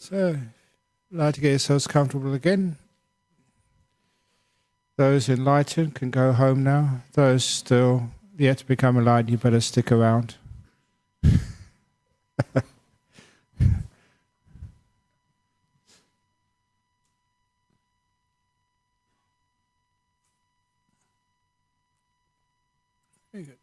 So, like to get yourselves comfortable again. Those enlightened can go home now. Those still yet to become enlightened, you better stick around. Very good.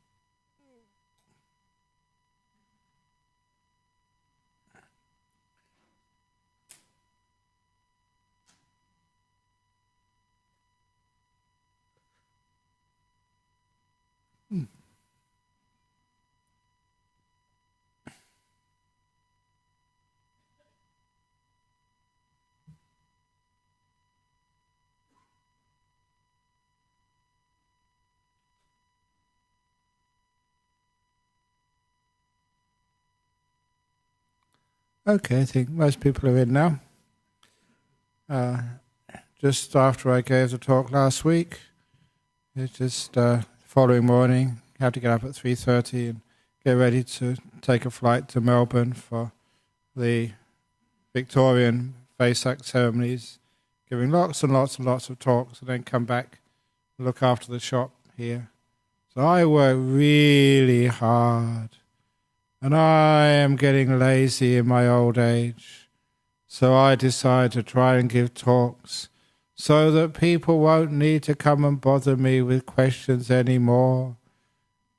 Okay, I think most people are in now. Just after I gave the talk last week, it's just following morning, have to get up at 3:30 and get ready to take a flight to Melbourne for the Victorian Vesak ceremonies, giving lots and lots and lots of talks, and then come back and look after the shop here. So I work really hard. And I am getting lazy in my old age, so I decide to try and give talks so that people won't need to come and bother me with questions anymore.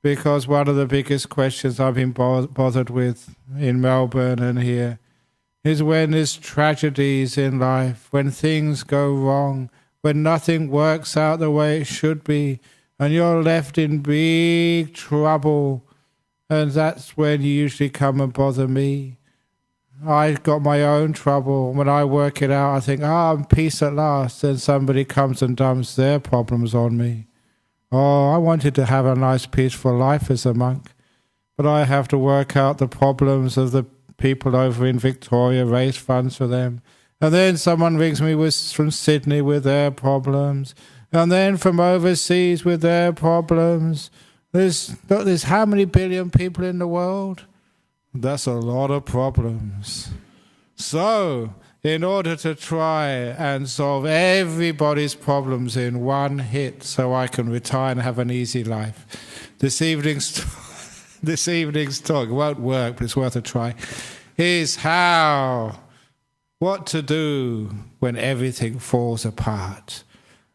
Because one of the biggest questions I've been bothered with in Melbourne and here is when there's tragedies in life, when things go wrong, when nothing works out the way it should be, and you're left in big trouble. And that's when you usually come and bother me. I've got my own trouble. When I work it out, I think, I'm peace at last. Then somebody comes and dumps their problems on me. Oh, I wanted to have a nice peaceful life as a monk, but I have to work out the problems of the people over in Victoria, raise funds for them. And then someone rings me from Sydney with their problems. And then from overseas with their problems. There's how many billion people in the world? That's a lot of problems. So, in order to try and solve everybody's problems in one hit so I can retire and have an easy life, this evening's talk, it won't work, but it's worth a try, is what to do when everything falls apart.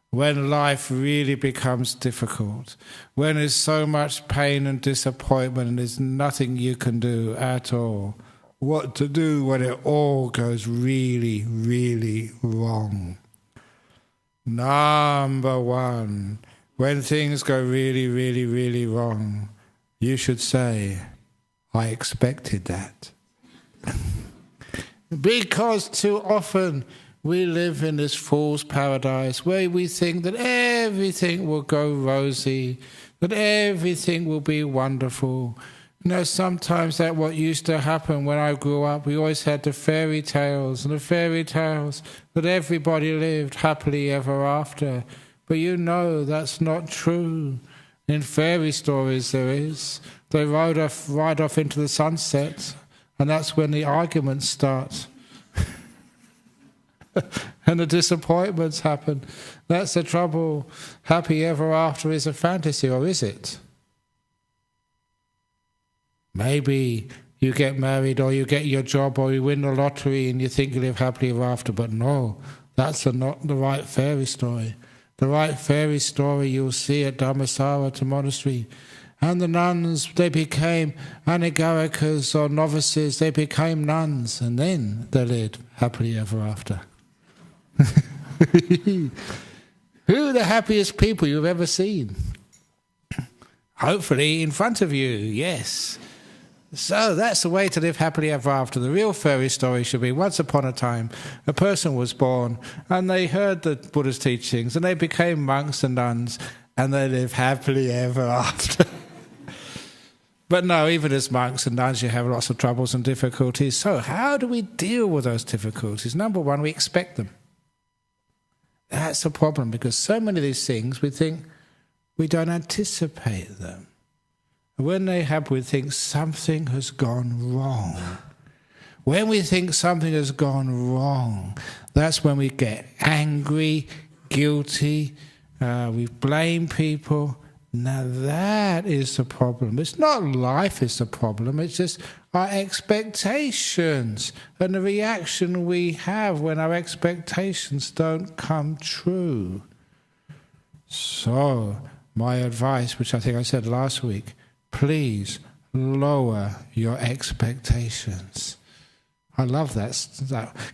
When life really becomes difficult, when there's so much pain and disappointment and there's nothing you can do at all. What to do when it all goes really, really wrong. Number one, when things go really, really, really wrong, you should say, I expected that. Because too often we live in this fool's paradise where we think that everything will go rosy, that everything will be wonderful. You know, sometimes that's what used to happen when I grew up. We always had the fairy tales, and the fairy tales that everybody lived happily ever after. But you know that's not true. In fairy stories there is. They ride off into the sunset, and that's when the arguments start. And the disappointments happen. That's the trouble. Happy ever after is a fantasy, or is it? Maybe you get married, or you get your job, or you win the lottery and you think you live happily ever after, but no, that's not the right fairy story. The right fairy story you'll see at Dhammasara monastery. And the nuns, they became anagarikas or novices, they became nuns, and then they lived happily ever after. Who are the happiest people you've ever seen? Hopefully in front of you, yes. So that's the way to live happily ever after. The real fairy story should be, once upon a time, a person was born and they heard the Buddha's teachings and they became monks and nuns and they live happily ever after. But no, even as monks and nuns, you have lots of troubles and difficulties. So how do we deal with those difficulties? Number one, we expect them. That's the problem, because so many of these things we think we don't anticipate them. When they happen, we think something has gone wrong. When we think something has gone wrong, that's when we get angry, guilty, we blame people. Now that is the problem. It's not life is the problem, it's just our expectations and the reaction we have when our expectations don't come true. So, my advice, which I think I said last week, please lower your expectations. I love that.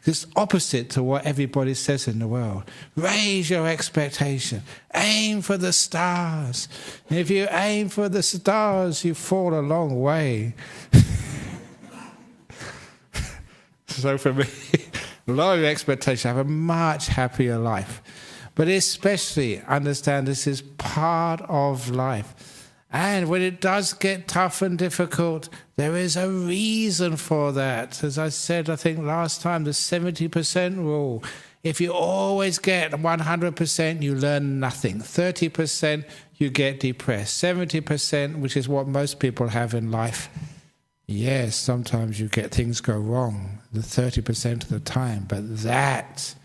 It's opposite to what everybody says in the world. Raise your expectation. Aim for the stars. And if you aim for the stars, you fall a long way. So for me, lower your expectation. Have a much happier life. But especially understand this is part of life. And when it does get tough and difficult, there is a reason for that. As I said, I think last time, the 70% rule. If you always get 100%, you learn nothing. 30%, you get depressed. 70%, which is what most people have in life. Yes, sometimes you get things go wrong, the 30% of the time. But that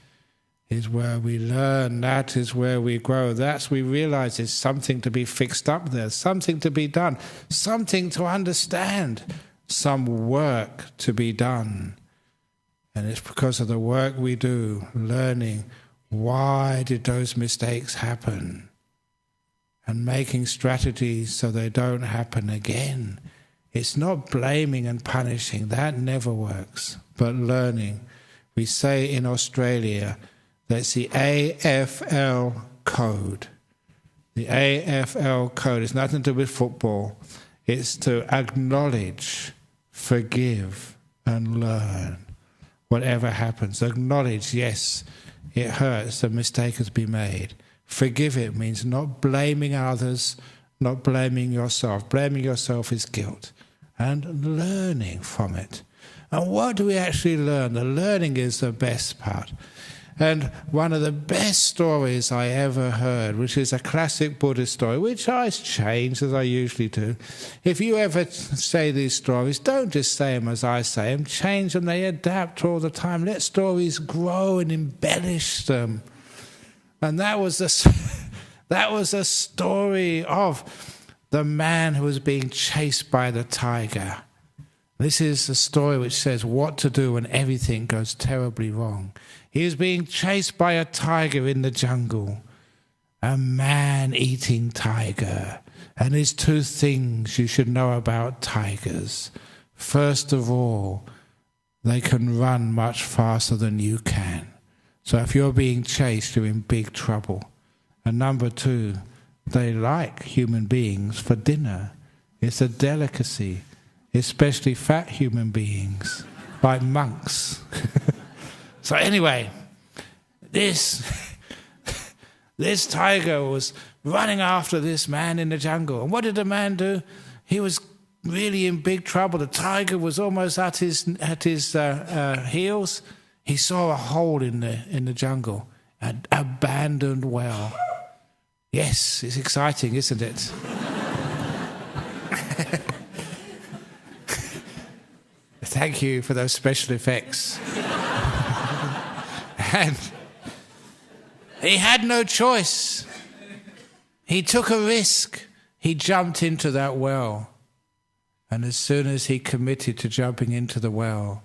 is where we learn, that is where we grow. That's we realize there's something to be fixed up there, something to be done, something to understand, some work to be done. And it's because of the work we do, learning why did those mistakes happen, and making strategies so they don't happen again. It's not blaming and punishing, that never works, but learning. We say in Australia, that's the AFL code. The AFL code is nothing to do with football. It's to acknowledge, forgive, and learn. Whatever happens, acknowledge, yes, it hurts, a mistake has been made. Forgive it means not blaming others, not blaming yourself. Blaming yourself is guilt. And learning from it. And what do we actually learn? The learning is the best part. And one of the best stories I ever heard, which is a classic Buddhist story, which I change as I usually do. If you ever say these stories, don't just say them as I say them, change them, they adapt all the time. Let stories grow and embellish them. And that was a story of the man who was being chased by the tiger. This is a story which says what to do when everything goes terribly wrong. He was being chased by a tiger in the jungle, a man-eating tiger. And there's two things you should know about tigers. First of all, they can run much faster than you can. So if you're being chased, you're in big trouble. And number two, they like human beings for dinner. It's a delicacy, especially fat human beings, like monks. So anyway, this tiger was running after this man in the jungle. And what did the man do? He was really in big trouble. The tiger was almost at his heels. He saw a hole in the jungle, an abandoned well. Yes, it's exciting, isn't it? Thank you for those special effects. And he had no choice. He took a risk. He jumped into that well. And as soon as he committed to jumping into the well,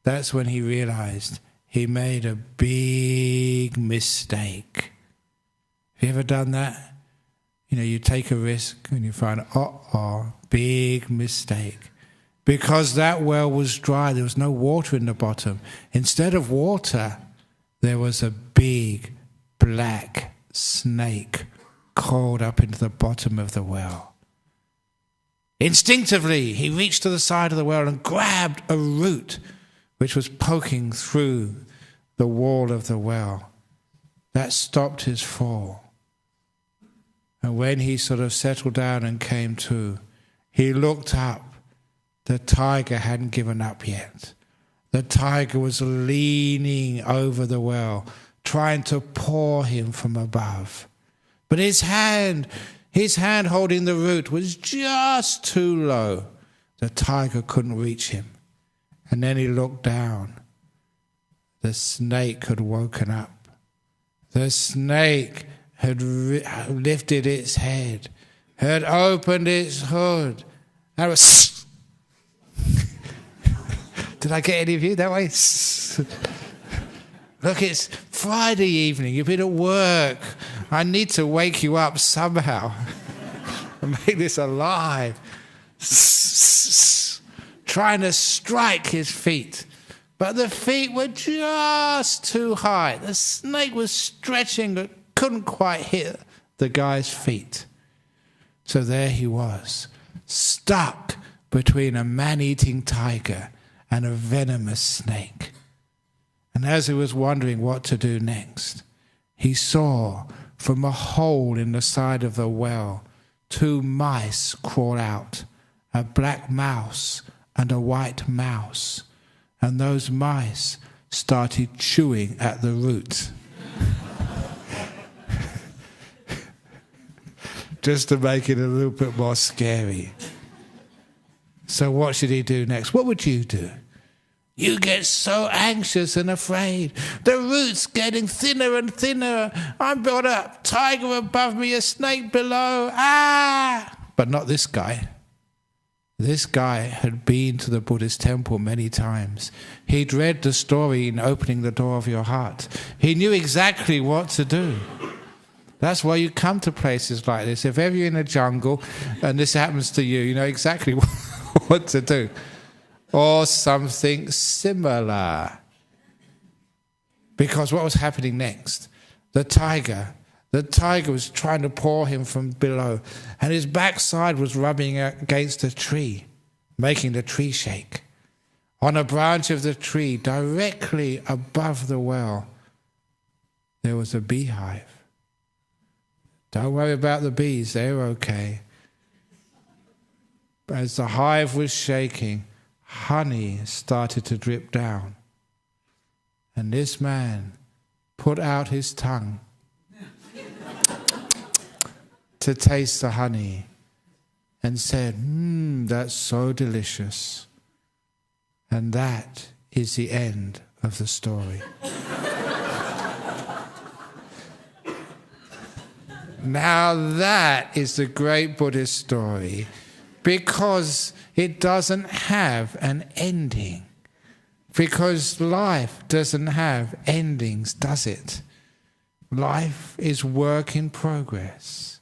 that's when he realized he made a big mistake. Have you ever done that? You know, you take a risk and you find, big mistake. Because that well was dry, there was no water in the bottom. Instead of water, there was a big black snake crawled up into the bottom of the well. Instinctively, he reached to the side of the well and grabbed a root which was poking through the wall of the well. That stopped his fall. And when he sort of settled down and came to, he looked up. The tiger hadn't given up yet. The tiger was leaning over the well, trying to paw him from above. But his hand holding the root was just too low. The tiger couldn't reach him. And then he looked down. The snake had woken up. The snake had lifted its head, had opened its hood, and it was... Did I get any of you that way? Look, it's Friday evening. You've been at work. I need to wake you up somehow and make this alive. Trying to strike his feet. But the feet were just too high. The snake was stretching but couldn't quite hit the guy's feet. So there he was, stuck between a man-eating tiger and a venomous snake. And as he was wondering what to do next, he saw from a hole in the side of the well 2 mice crawl out, a black mouse and a white mouse. And those mice started chewing at the root. Just to make it a little bit more scary. So what should he do next? What would you do? You get so anxious and afraid. The root's getting thinner and thinner. I've got a tiger above me, a snake below. Ah! But not this guy. This guy had been to the Buddhist temple many times. He'd read the story in Opening the Door of Your Heart. He knew exactly what to do. That's why you come to places like this. If ever you're in a jungle and this happens to you, you know exactly what to do. Or something similar. Because what was happening next? The tiger was trying to paw him from below, and his backside was rubbing against a tree, making the tree shake. On a branch of the tree, directly above the well, there was a beehive. Don't worry about the bees, they're okay. As the hive was shaking, honey started to drip down. And this man put out his tongue to taste the honey and said, that's so delicious. And that is the end of the story. Now that is the great Buddhist story, because it doesn't have an ending. Because life doesn't have endings, does it? Life is work in progress.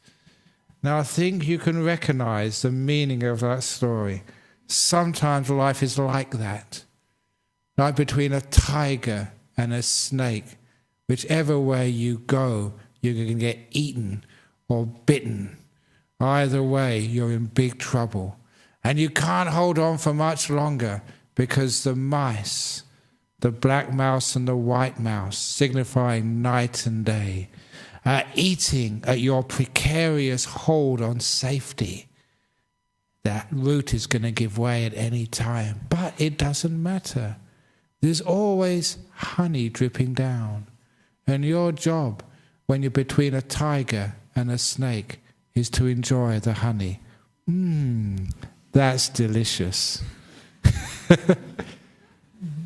Now I think you can recognize the meaning of that story. Sometimes life is like that. Like between a tiger and a snake. Whichever way you go, you're going to get eaten or bitten. Either way, you're in big trouble. And you can't hold on for much longer, because the mice, the black mouse and the white mouse, signifying night and day, are eating at your precarious hold on safety. That root is going to give way at any time. But it doesn't matter. There's always honey dripping down. And your job, when you're between a tiger and a snake, is to enjoy the honey. That's delicious.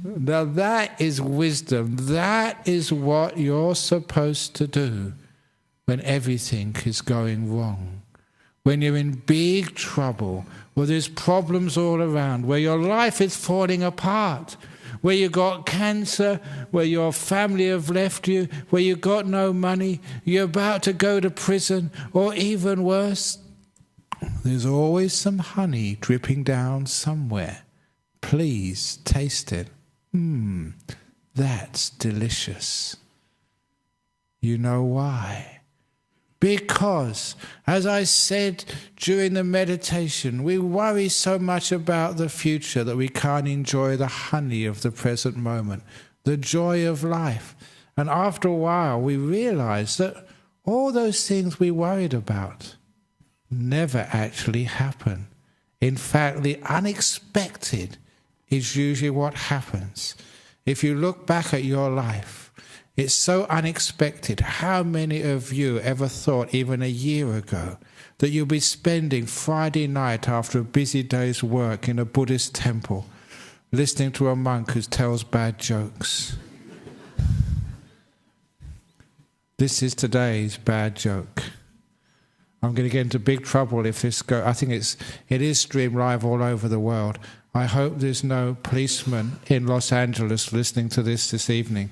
Now that is wisdom. That is what you're supposed to do when everything is going wrong. When you're in big trouble, where there's problems all around, where your life is falling apart, where you got cancer, where your family have left you, where you got no money, you're about to go to prison, or even worse, there's always some honey dripping down somewhere. Please taste it. That's delicious. You know why? Because, as I said during the meditation, we worry so much about the future that we can't enjoy the honey of the present moment, the joy of life. And after a while, we realize that all those things we worried about never actually happen. In fact, the unexpected is usually what happens. If you look back at your life, it's so unexpected. How many of you ever thought, even a year ago, that you'll be spending Friday night after a busy day's work in a Buddhist temple, listening to a monk who tells bad jokes. This is today's bad joke. I'm going to get into big trouble if this goes. I think it is streamed live all over the world. I hope there's no policeman in Los Angeles listening to this evening,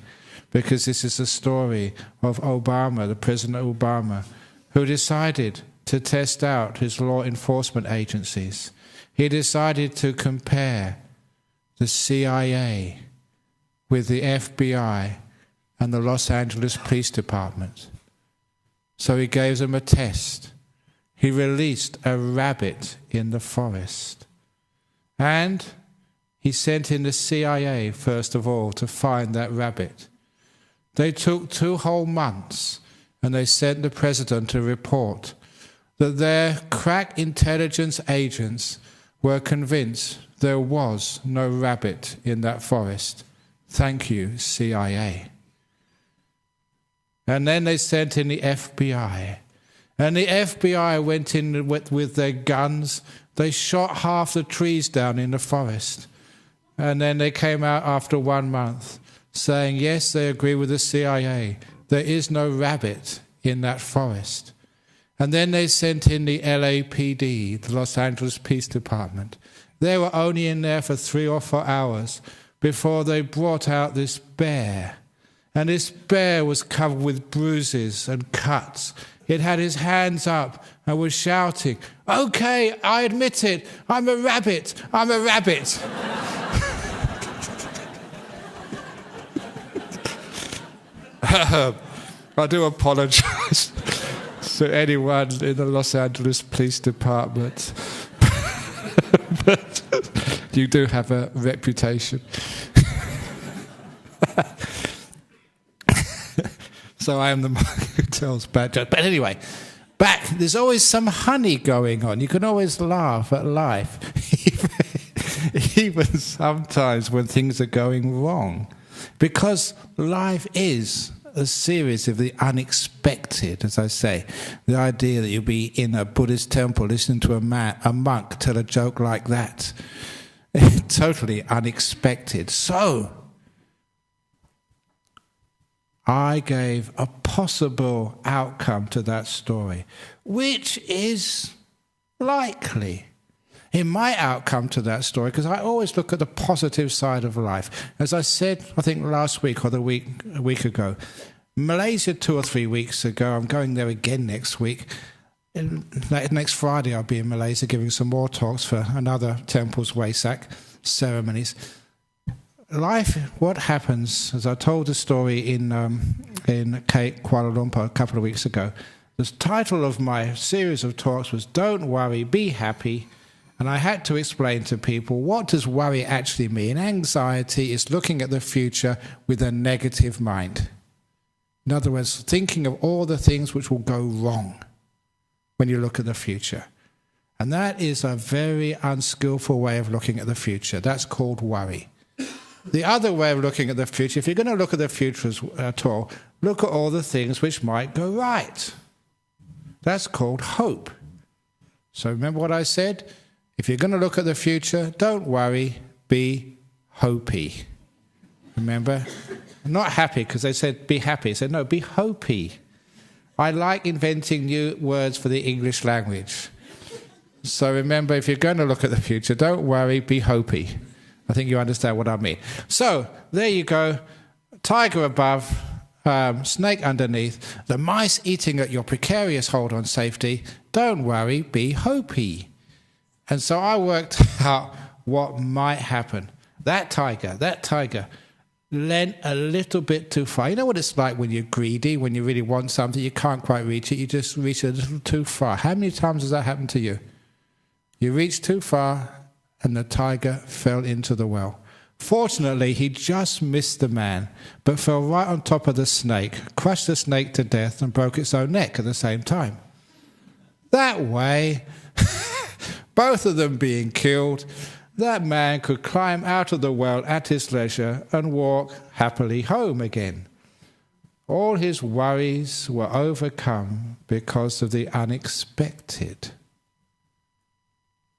because this is the story of Obama, the President Obama, who decided to test out his law enforcement agencies. He decided to compare the CIA with the FBI and the Los Angeles Police Department. So he gave them a test. He released a rabbit in the forest. And he sent in the CIA, first of all, to find that rabbit. They took 2 whole months, and they sent the president a report that their crack intelligence agents were convinced there was no rabbit in that forest. Thank you, CIA. And then they sent in the FBI. And the FBI went in with their guns. They shot half the trees down in the forest. And then they came out after 1 month saying, yes, they agree with the CIA. There is no rabbit in that forest. And then they sent in the LAPD, the Los Angeles Police Department. They were only in there for 3 or 4 hours before they brought out this bear. And this bear was covered with bruises and cuts. It had his hands up and was shouting, "Okay, I admit it, I'm a rabbit, I'm a rabbit." I do apologize to anyone in the Los Angeles Police Department. But you do have a reputation. So I am the monk who tells bad jokes. But anyway, there's always some honey going on. You can always laugh at life, even sometimes when things are going wrong. Because life is a series of the unexpected, as I say. The idea that you'll be in a Buddhist temple listening to a monk tell a joke like that. Totally unexpected. So, I gave a possible outcome to that story, which is likely. In my outcome to that story, because I always look at the positive side of life. As I said, I think last week or a week ago, Malaysia 2 or 3 weeks ago, I'm going there again next week. Next Friday I'll be in Malaysia giving some more talks for another temple's Waisak ceremonies. Life, what happens, as I told the story in Kuala Lumpur a couple of weeks ago, the title of my series of talks was "Don't Worry, Be Happy." And I had to explain to people, what does worry actually mean? Anxiety is looking at the future with a negative mind. In other words, thinking of all the things which will go wrong when you look at the future. And that is a very unskillful way of looking at the future. That's called worry. The other way of looking at the future, if you're going to look at the future at all, look at all the things which might go right. That's called hope. So remember what I said? If you're going to look at the future, don't worry, be hopey. Remember? Not happy, because they said be happy. I said, no, be hopey. I like inventing new words for the English language. So remember, if you're going to look at the future, don't worry, be hopey. I think you understand what I mean. So, there you go. Tiger above, snake underneath. The mice eating at your precarious hold on safety. Don't worry, be hopey. And so I worked out what might happen. That tiger leant a little bit too far. You know what it's like when you're greedy, when you really want something, you can't quite reach it, you just reach a little too far. How many times has that happened to you? You reach too far, and the tiger fell into the well. Fortunately, he just missed the man, but fell right on top of the snake, crushed the snake to death, and broke its own neck at the same time. That way, both of them being killed, that man could climb out of the well at his leisure and walk happily home again. All his worries were overcome because of the unexpected.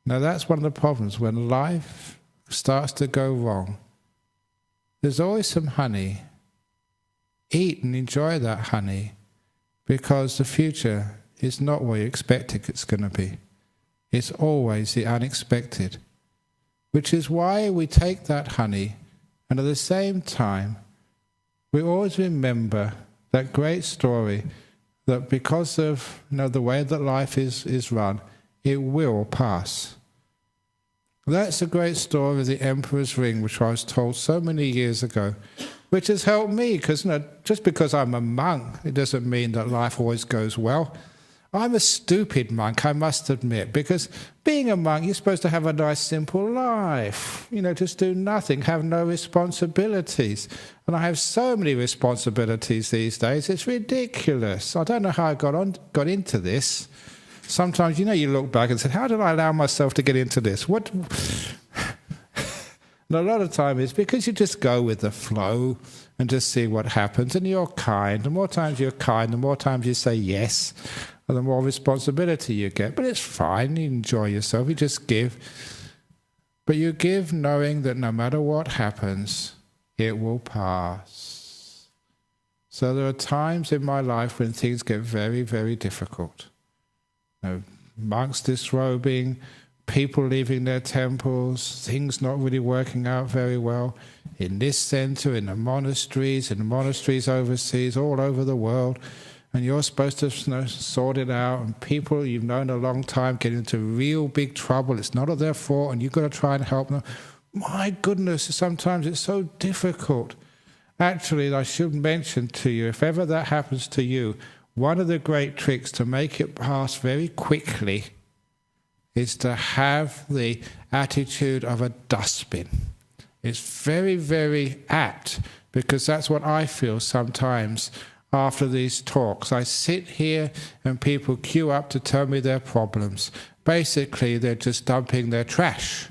Now that's one of the problems when life starts to go wrong, there's always some honey. Eat and enjoy that honey, because the future is not what you expect it's going to be. It's always the unexpected, which is why we take that honey, and at the same time, we always remember that great story that because of the way that life is run, it will pass. That's a great story of the Emperor's Ring, which I was told so many years ago, which has helped me, because just because I'm a monk, it doesn't mean that life always goes well. I'm a stupid monk, I must admit, because being a monk, you're supposed to have a nice, simple life. Just do nothing, have no responsibilities. And I have so many responsibilities these days, it's ridiculous. I don't know how I got into this. Sometimes, you look back and say, how did I allow myself to get into this? And a lot of time it's because you just go with the flow and just see what happens, and you're kind. The more times you're kind, the more times you say yes, and the more responsibility you get. But it's fine, you enjoy yourself, you just give. But you give knowing that no matter what happens, it will pass. So there are times in my life when things get very, very difficult. Monks disrobing, people leaving their temples, things not really working out very well. In this center, in the monasteries overseas, all over the world. And you're supposed to sort it out, and people you've known a long time get into real big trouble. It's not their fault, and you've got to try and help them. My goodness, sometimes it's so difficult. Actually, I should mention to you, if ever that happens to you, one of the great tricks to make it pass very quickly is to have the attitude of a dustbin. It's very, very apt, because that's what I feel sometimes after these talks. I sit here and people queue up to tell me their problems. Basically, they're just dumping their trash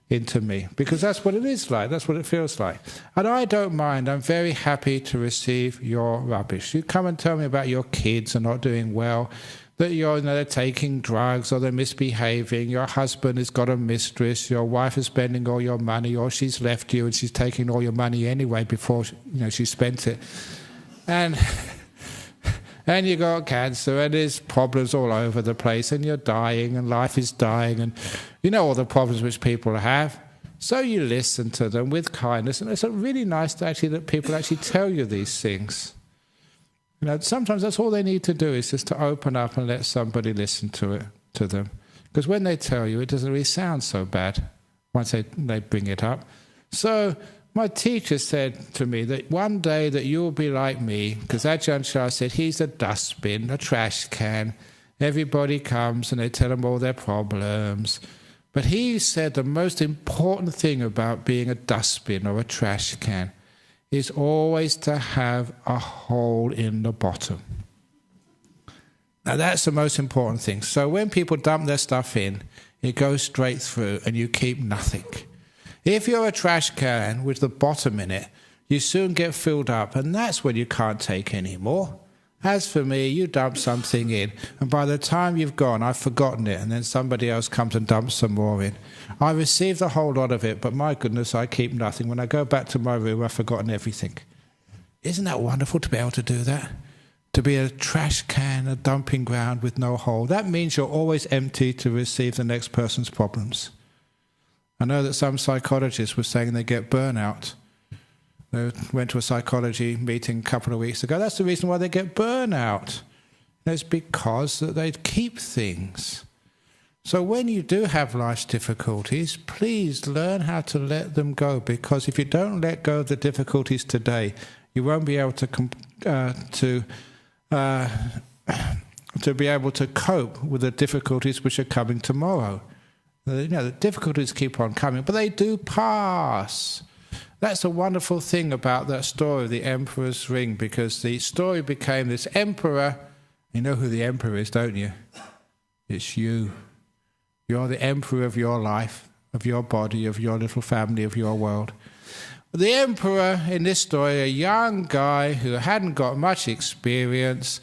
into me, because that's what it is like, that's what it feels like. And I don't mind, I'm very happy to receive your rubbish. You come and tell me about your kids are not doing well, that they're taking drugs or they're misbehaving, your husband has got a mistress, your wife is spending all your money, or she's left you and she's taking all your money anyway before she spent it. And you got cancer, and there's problems all over the place, and you're dying, and life is dying, and all the problems which people have. So you listen to them with kindness, and it's really nice that people actually tell you these things. Sometimes that's all they need to do, is just to open up and let somebody listen to them. Because when they tell you, it doesn't really sound so bad once they bring it up. So my teacher said to me that one day that you will be like me, because Ajahn Chah said he's a dustbin, a trash can. Everybody comes and they tell him all their problems. But he said the most important thing about being a dustbin or a trash can is always to have a hole in the bottom. Now that's the most important thing. So when people dump their stuff in, it goes straight through and you keep nothing. If you're a trash can with the bottom in it, you soon get filled up, and that's when you can't take any more. As for me, you dump something in, and by the time you've gone, I've forgotten it, and then somebody else comes and dumps some more in. I received a whole lot of it, but my goodness, I keep nothing. When I go back to my room, I've forgotten everything. Isn't that wonderful to be able to do that? To be a trash can, a dumping ground with no hole. That means you're always empty to receive the next person's problems. I know that some psychologists were saying they get burnout. They went to a psychology meeting a couple of weeks ago. That's the reason why they get burnout. It's because that they keep things. So when you do have life's difficulties, please learn how to let them go, because if you don't let go of the difficulties today, you won't be able to be able to cope with the difficulties which are coming tomorrow. The difficulties keep on coming, but they do pass. That's a wonderful thing about that story of the Emperor's Ring, because the story became this emperor. You know who the emperor is, don't you? It's you. You're the emperor of your life, of your body, of your little family, of your world. The emperor in this story, a young guy who hadn't got much experience,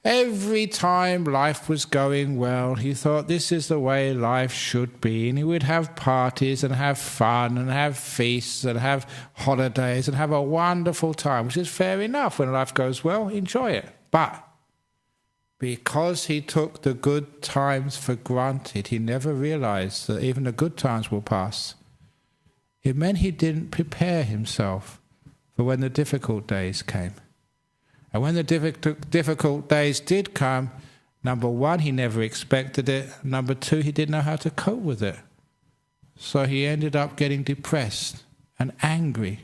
Every time life was going well, he thought this is the way life should be, and he would have parties and have fun and have feasts and have holidays and have a wonderful time, which is fair enough. When life goes well, enjoy it. But because he took the good times for granted, he never realized that even the good times will pass. It meant he didn't prepare himself for when the difficult days came. And when the difficult days did come, number one, he never expected it. Number two, he didn't know how to cope with it. So he ended up getting depressed and angry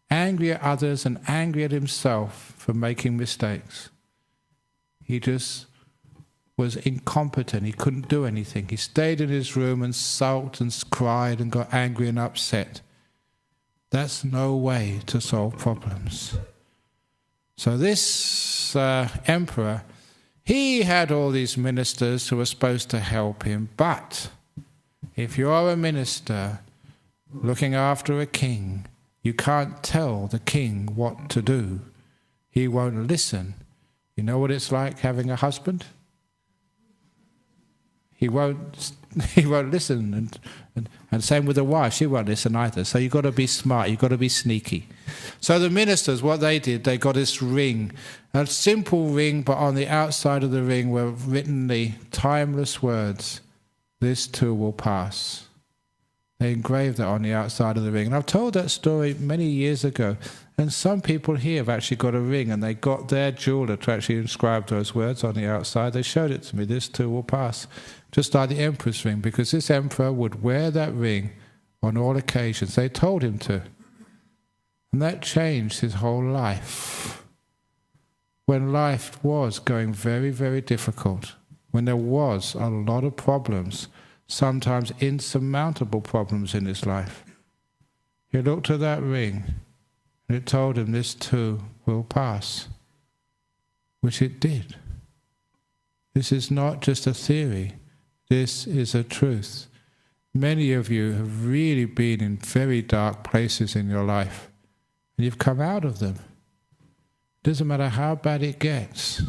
at others and angry at himself for making mistakes. He just was incompetent. He couldn't do anything. He stayed in his room and sulked and cried and got angry and upset. That's no way to solve problems. So this emperor, he had all these ministers who were supposed to help him, but if you're a minister looking after a king, you can't tell the king what to do. He won't listen. You know what it's like having a husband? He won't listen, and same with the wife, she won't listen either. So you've got to be smart, you've got to be sneaky. So the ministers, what they did, they got this ring, a simple ring, but on the outside of the ring were written the timeless words, "This too will pass." They engraved that on the outside of the ring. And I've told that story many years ago, and some people here have actually got a ring, and they got their jeweler to actually inscribe those words on the outside. They showed it to me, "This too will pass." Just like the emperor's ring, because this emperor would wear that ring on all occasions. They told him to. And that changed his whole life. When life was going very, very difficult, when there was a lot of problems, sometimes insurmountable problems in his life, he looked at that ring and it told him, "This too will pass," which it did. This is not just a theory. This is a truth. Many of you have really been in very dark places in your life, and you've come out of them. It doesn't matter how bad it gets,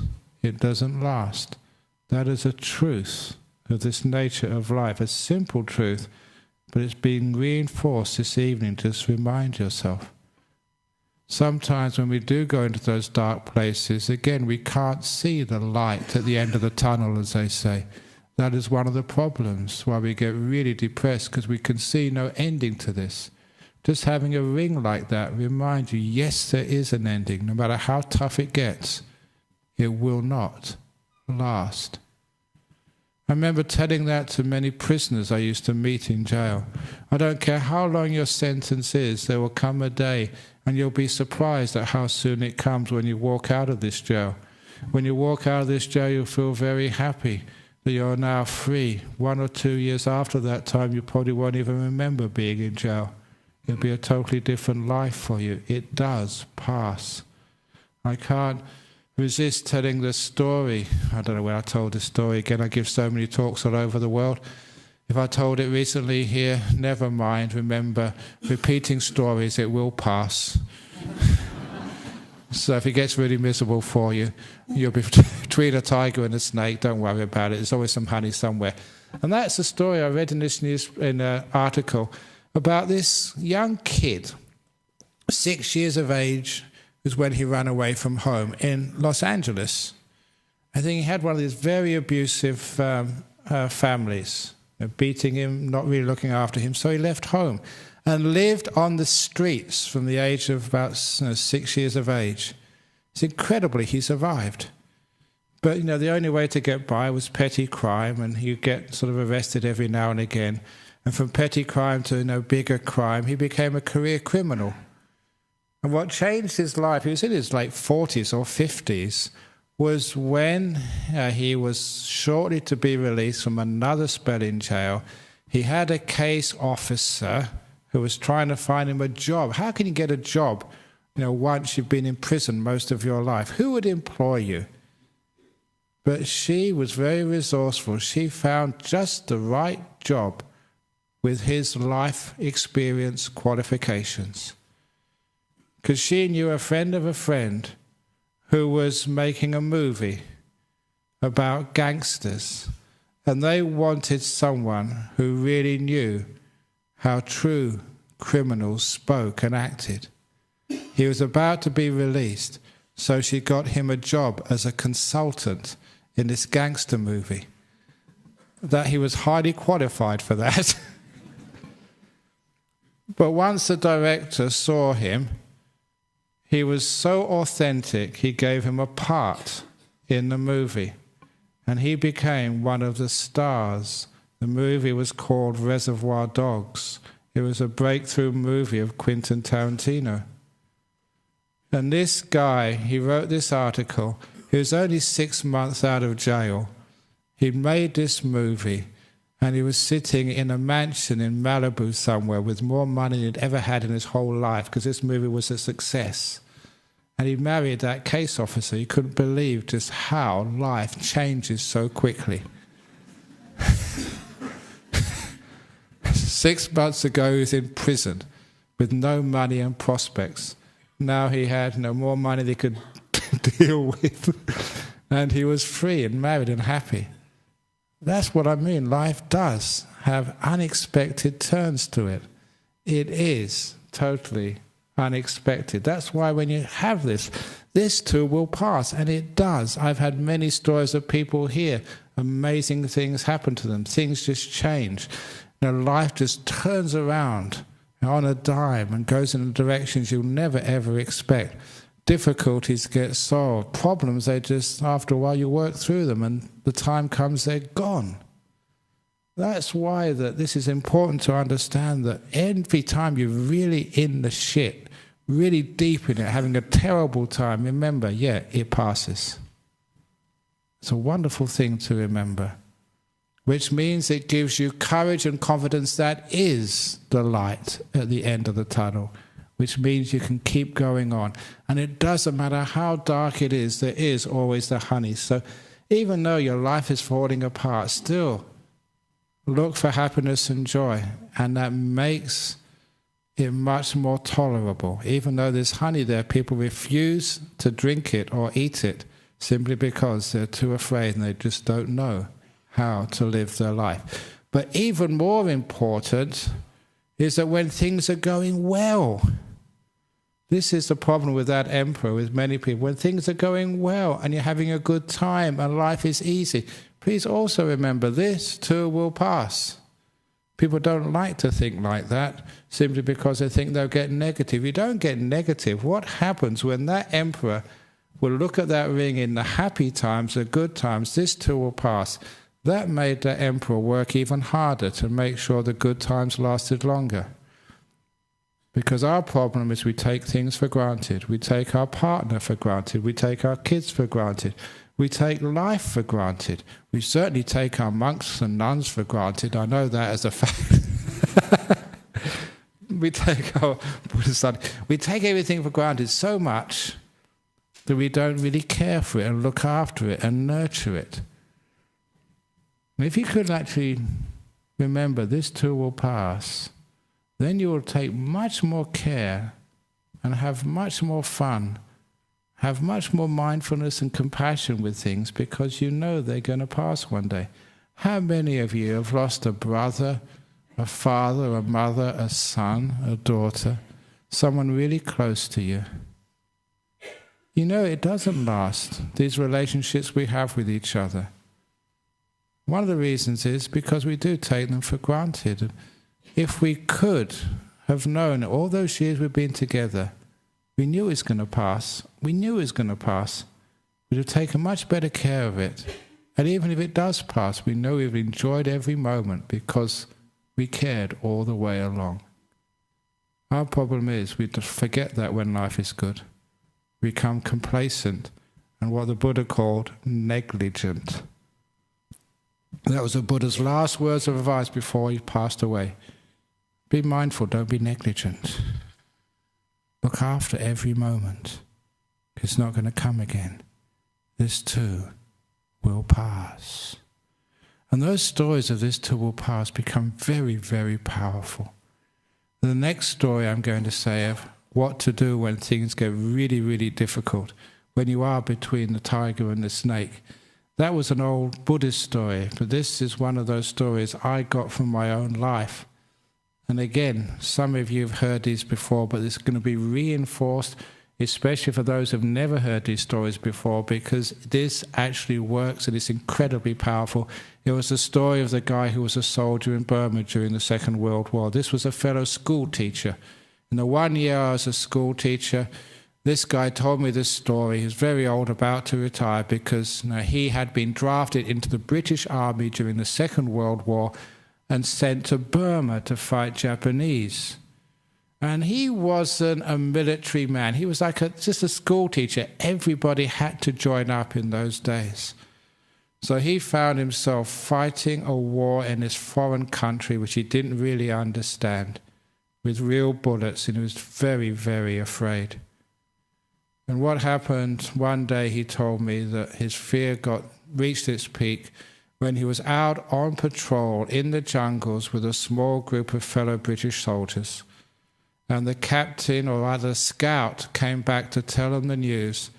it doesn't last. That is a truth of this nature of life, a simple truth, but it's being reinforced this evening. Just remind yourself. Sometimes when we do go into those dark places, again, we can't see the light at the end of the tunnel, as they say. That is one of the problems why we get really depressed, because we can see no ending to this. Just having a ring like that reminds you, yes, there is an ending. No matter how tough it gets, it will not last. I remember telling that to many prisoners I used to meet in jail. I don't care how long your sentence is, there will come a day and you'll be surprised at how soon it comes when you walk out of this jail. When you walk out of this jail, you'll feel very happy that you're now free. 1 or 2 years after that time, you probably won't even remember being in jail. It'll be a totally different life for you. It does pass. I can't resist telling the story. I don't know where I told this story. Again, I give so many talks all over the world. If I told it recently here, never mind. Remember, repeating stories, it will pass. So if it gets really miserable for you, you'll be between a tiger and a snake. Don't worry about it. There's always some honey somewhere. And that's the story I read in this article about this young kid, 6 years of age, was when he ran away from home in Los Angeles. I think he had one of these very abusive families, beating him, not really looking after him. So he left home and lived on the streets from the age of about 6 years of age. It's incredibly he survived. But the only way to get by was petty crime, and he'd get sort of arrested every now and again. And from petty crime to bigger crime, he became a career criminal. And what changed his life, he was in his late 40s or 50s, was when he was shortly to be released from another spell in jail. He had a case officer who was trying to find him a job. How can you get a job, once you've been in prison most of your life? Who would employ you? But she was very resourceful. She found just the right job with his life experience qualifications. Because she knew a friend of a friend who was making a movie. about gangsters, and they wanted someone who really knew how true criminals spoke and acted. He was about to be released, so she got him a job as a consultant in this gangster movie. That he was highly qualified for that. But once the director saw him, he was so authentic, he gave him a part in the movie. And he became one of the stars. The movie was called Reservoir Dogs. It was a breakthrough movie of Quentin Tarantino. And this guy, he wrote this article, he was only 6 months out of jail. He'd made this movie, and he was sitting in a mansion in Malibu somewhere with more money than he'd ever had in his whole life, because this movie was a success. And he married that case officer. He couldn't believe just how life changes so quickly. 6 months ago, he was in prison with no money and prospects. Now he had no more money than he could deal with. And he was free and married and happy. That's what I mean. Life does have unexpected turns to it. It is totally unexpected. That's why when you have this too will pass, and it does. I've had many stories of people here, amazing things happen to them, things just change. Life just turns around on a dime and goes in directions you'll never ever expect. Difficulties get solved, problems, they just, after a while you work through them, and the time comes they're gone. That's why that this is important to understand, that every time you're really in the shit, really deep in it, having a terrible time, remember, it passes. It's a wonderful thing to remember, which means it gives you courage and confidence that is the light at the end of the tunnel, which means you can keep going on. And it doesn't matter how dark it is, there is always the honey. So even though your life is falling apart, still look for happiness and joy, and that makes it much more tolerable. Even though there's honey there, people refuse to drink it or eat it simply because they're too afraid and they just don't know how to live their life. But even more important is that when things are going well, this is the problem with that emperor, with many people. When things are going well and you're having a good time and life is easy, please also remember this too will pass. People don't like to think like that simply because they think they'll get negative. You don't get negative. What happens when that emperor will look at that ring in the happy times, the good times, this too will pass. That made the emperor work even harder to make sure the good times lasted longer. Because our problem is we take things for granted. We take our partner for granted. We take our kids for granted. We take life for granted. We certainly take our monks and nuns for granted. I know that as a fact. We take our Buddhist study. We take everything for granted so much that we don't really care for it and look after it and nurture it. If you could actually remember this too will pass, then you will take much more care and have much more fun, have much more mindfulness and compassion with things, because you know they're going to pass one day. How many of you have lost a brother, a father, a mother, a son, a daughter, someone really close to you? You know it doesn't last, these relationships we have with each other. One of the reasons is because we do take them for granted. If we could have known all those years we've been together, we knew it was going to pass. We knew it was going to pass. We'd have taken much better care of it. And even if it does pass, we know we've enjoyed every moment because we cared all the way along. Our problem is we just forget that when life is good. We become complacent and what the Buddha called negligent. That was the Buddha's last words of advice before he passed away. Be mindful, don't be negligent. Look after every moment. It's not going to come again. This too will pass. And those stories of this too will pass become very, very powerful. The next story I'm going to say of what to do when things get really, really difficult, when you are between the tiger and the snake, That was an old Buddhist story, but this is one of those stories I got from my own life. And again, some of you have heard these before, but it's going to be reinforced, especially for those who have never heard these stories before, because this actually works and it's incredibly powerful. It was the story of the guy who was a soldier in Burma during the Second World War. This was a fellow school teacher. In the 1 year I was a school teacher, this guy told me this story. He was very old, about to retire, because he had been drafted into the British Army during the Second World War and sent to Burma to fight Japanese. And he wasn't a military man. He was like just a school teacher. Everybody had to join up in those days. So he found himself fighting a war in this foreign country which he didn't really understand, with real bullets, and he was very, very afraid. And what happened, one day he told me that his fear reached its peak when he was out on patrol in the jungles with a small group of fellow British soldiers. And the captain, or rather scout, came back to tell them the news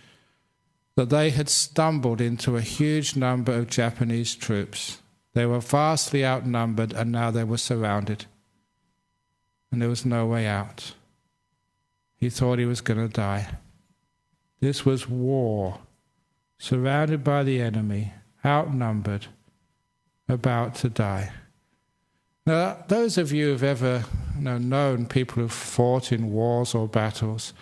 that they had stumbled into a huge number of Japanese troops. They were vastly outnumbered, and now they were surrounded. And there was no way out. He thought he was going to die. This was war, surrounded by the enemy, outnumbered, about to die. Now, those of you who have ever known people who've fought in wars or battles,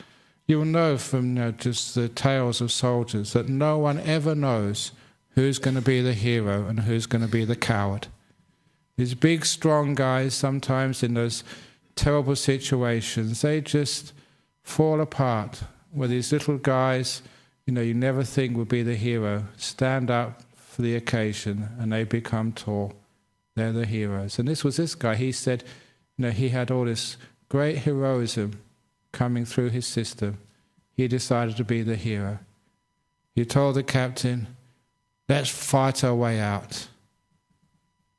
you will know from just the tales of soldiers that no one ever knows who's going to be the hero and who's going to be the coward. These big, strong guys, sometimes in those terrible situations, they just fall apart. Where these little guys, you never think would be the hero, stand up for the occasion, and they become tall. They're the heroes. And this was this guy. He said, he had all this great heroism coming through his system. He decided to be the hero. He told the captain, let's fight our way out.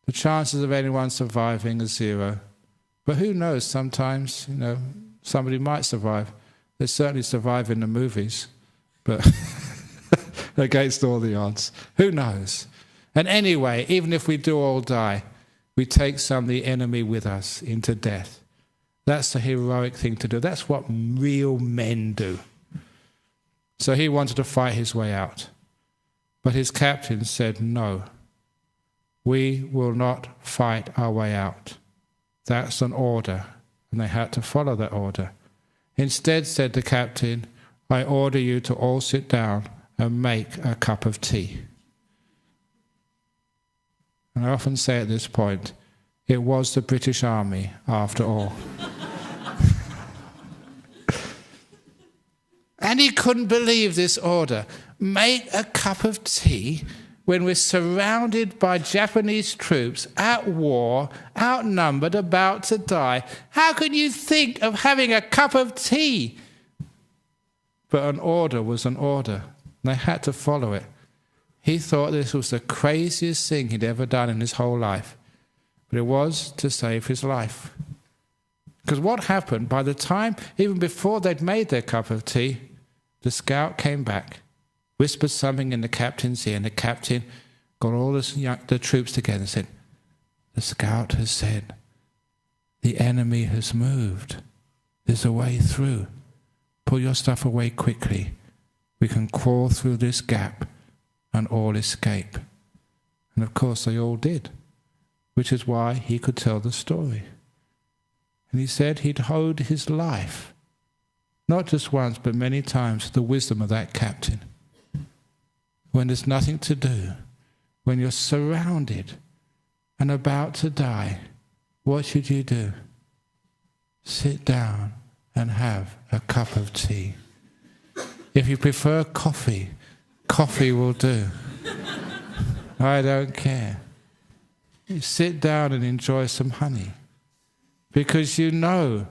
The chances of anyone surviving are 0. But who knows, sometimes, somebody might survive. They certainly survive in the movies, but against all the odds. Who knows? And anyway, even if we do all die, we take some of the enemy with us into death. That's the heroic thing to do. That's what real men do. So he wanted to fight his way out. But his captain said, no, we will not fight our way out. That's an order, and they had to follow that order. Instead, said the captain, I order you to all sit down and make a cup of tea. And I often say at this point, it was the British Army after all. And he couldn't believe this order. Make a cup of tea when we're surrounded by Japanese troops at war, outnumbered, about to die. How can you think of having a cup of tea? But an order was an order. They had to follow it. He thought this was the craziest thing he'd ever done in his whole life. But it was to save his life. Because what happened, by the time, even before they'd made their cup of tea, the scout came back, whispered something in the captain's ear, and the captain got all the troops together and said, the scout has said, the enemy has moved. There's a way through. Put your stuff away quickly. We can crawl through this gap and all escape. And of course they all did, which is why he could tell the story. And he said he'd owed his life, not just once but many times, to the wisdom of that captain. When there's nothing to do, when you're surrounded and about to die, what should you do? Sit down and have a cup of tea. If you prefer coffee, coffee will do. I don't care. You sit down and enjoy some honey, because you know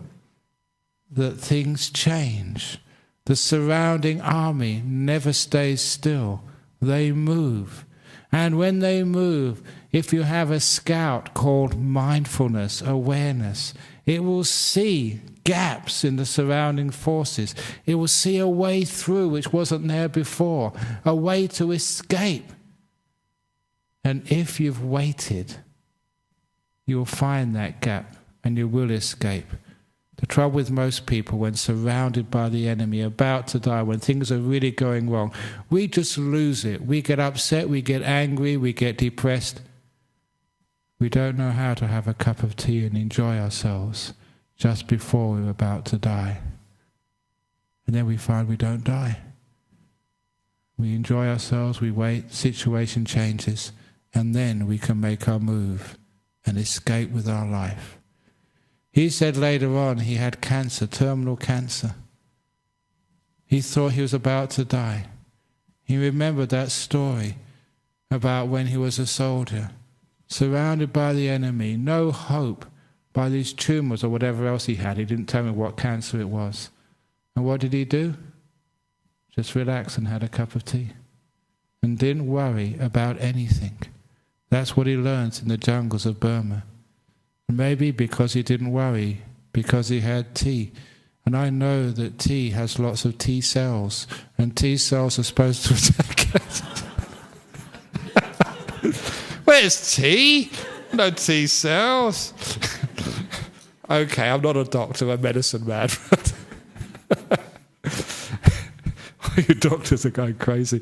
that things change. The surrounding army never stays still. They move. And when they move, if you have a scout called mindfulness, awareness, it will see gaps in the surrounding forces. It will see a way through which wasn't there before, a way to escape. And if you've waited, you'll find that gap and you will escape. The trouble with most people, when surrounded by the enemy, about to die, when things are really going wrong, we just lose it. We get upset, we get angry, we get depressed. We don't know how to have a cup of tea and enjoy ourselves just before we're about to die. And then we find we don't die. We enjoy ourselves, we wait, situation changes, and then we can make our move and escape with our life. He said later on he had cancer, terminal cancer. He thought he was about to die. He remembered that story about when he was a soldier, surrounded by the enemy, no hope, by these tumours or whatever else he had. He didn't tell me what cancer it was. And what did he do? Just relax and had a cup of tea. And didn't worry about anything. That's what he learned in the jungles of Burma. Maybe because he didn't worry, because he had tea. And I know that tea has lots of T cells, and T cells are supposed to attack us. Where's tea? No T cells. Okay, I'm not a doctor, I'm a medicine man. You doctors are going crazy.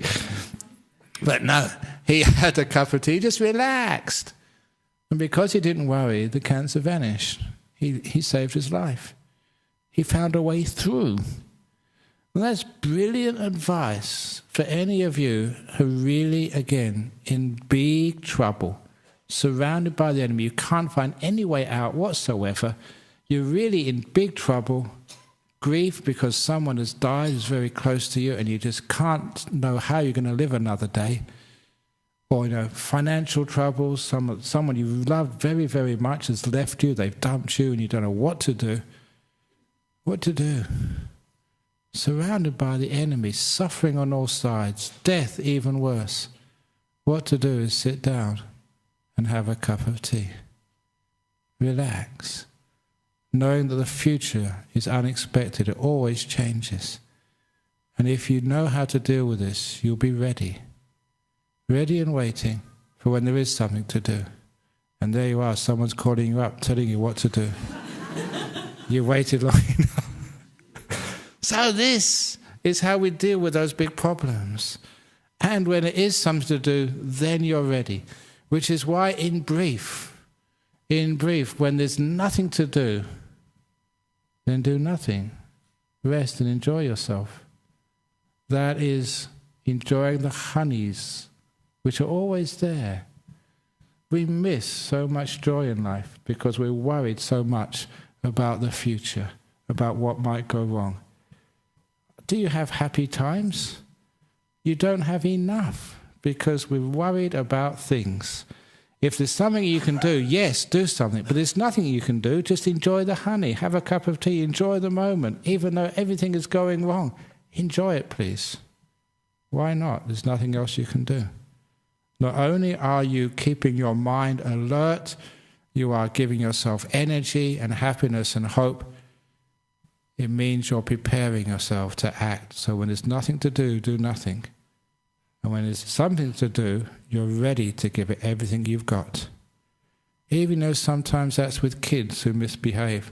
But no, he had a cup of tea, just relaxed. And because he didn't worry, the cancer vanished. He saved his life. He found a way through. And that's brilliant advice for any of you who really, again, in big trouble, surrounded by the enemy, you can't find any way out whatsoever. You're really in big trouble. Grief because someone has died is very close to you and you just can't know how you're going to live another day. Or, financial troubles, someone you love very, very much has left you, they've dumped you and you don't know what to do. What to do? Surrounded by the enemy, suffering on all sides, death even worse. What to do is sit down and have a cup of tea. Relax. Knowing that the future is unexpected, it always changes. And if you know how to deal with this, you'll be ready. Ready and waiting for when there is something to do. And there you are, someone's calling you up, telling you what to do. You waited long enough. So this is how we deal with those big problems. And when it is something to do, then you're ready. Which is why in brief, when there's nothing to do, then do nothing. Rest and enjoy yourself. That is enjoying the honeys, which are always there. We miss so much joy in life because we're worried so much about the future, about what might go wrong. Do you have happy times? You don't have enough because we're worried about things. If there's something you can do, yes, do something. But there's nothing you can do, just enjoy the honey, have a cup of tea, enjoy the moment. Even though everything is going wrong, enjoy it, please. Why not? There's nothing else you can do. Not only are you keeping your mind alert, you are giving yourself energy and happiness and hope. It means you're preparing yourself to act. So when there's nothing to do, do nothing. And when there's something to do, you're ready to give it everything you've got. Even though sometimes that's with kids who misbehave.